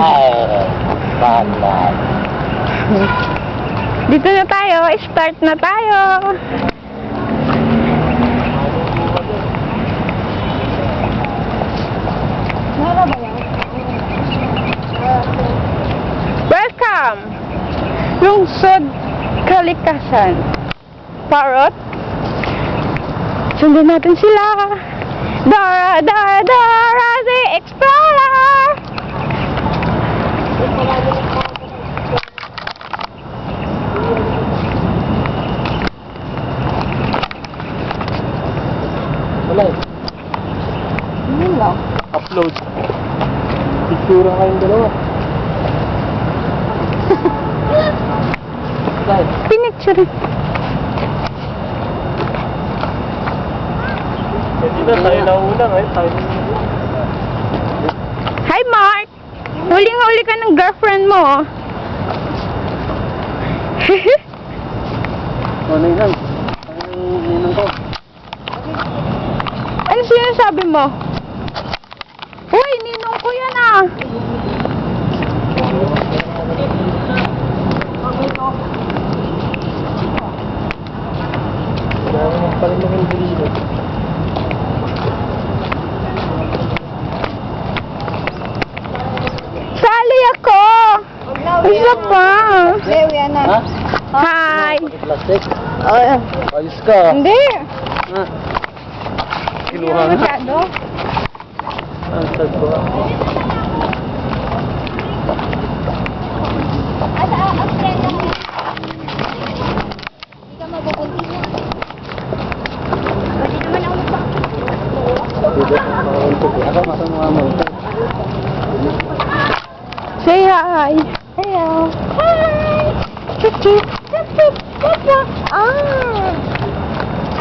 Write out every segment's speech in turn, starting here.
Mahal. Dito na tayo. Start na tayo. Welcome! Lungsod Kalikasan. Parrot. Sundan natin sila. Dora, Dora, Dora, the Explorer! Wala eh. Yun lang. Upload. Picture kayong dalawa. Dahil. Pinicture. Hindi na tayo nauna ngayon. Hi, Mark! Huling-huli ka ng girlfriend mo. Ano yun? Ano ko? Ano sinasabi mo? Uy, ninong ko yan ah! Wala naman pala naman dito. Sali ako! Isa pa! Ha? Hi! Plastic? Oh, Ayos ka. hindi! Ha? Kinuha nga. Masyado. Ang sagwa. Say hi! Hello! Hi! Chip chip! Chip chip! Chip chip! Ah!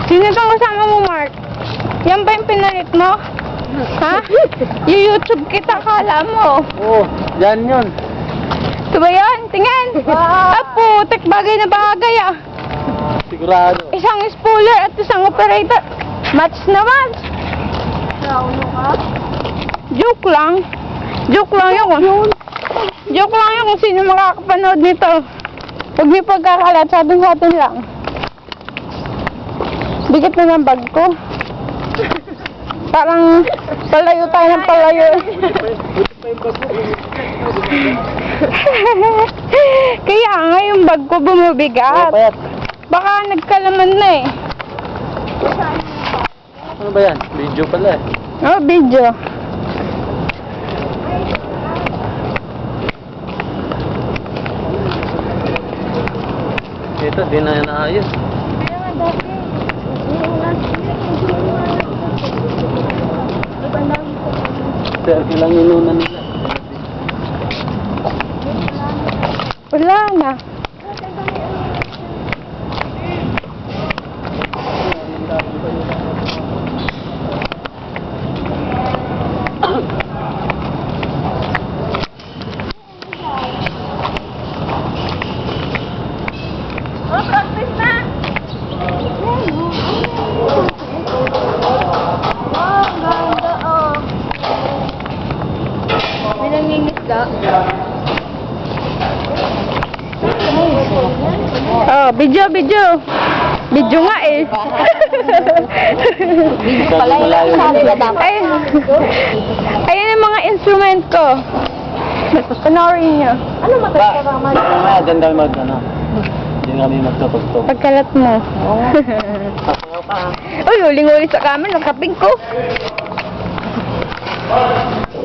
Sino itong kasama mo, Mark? Yan ba yung pinalit mo? Ha? YouTube kita, kala mo. Oo, yan yun. Ito ba yun? Tingin! Apo, tek bagay na bagay ah. Sigurado. Isang spoiler at isang operator. Match na match. Joke lang. Joke lang yun. Joke lang yun kung sino makakapanood nito. Huwag may pagkakalat, sabi sa atin lang. Bigat na ng bag ko. Parang palayo tayo ng palayo. Kaya nga yung bag ko bumabigat. Payat. Baka nagkalaman na eh. Ano ba yan? Video pala eh. Oh, video. Ito, di na naayos. Selfie lang inunan nila. Wala na. Oh, practice na! Wow, ganda oh. May nangingisda. Oh, video. Video nga eh. Pala yung sabi na dapat. Ayun yung mga instrument ko. Panorin nyo. Ano Ba, mamaya dyan kami dyan kami magtutugtog. pagkalat mo? Pasangaw ka ha. Uy, huling-huli sa kaman, nakaping ko.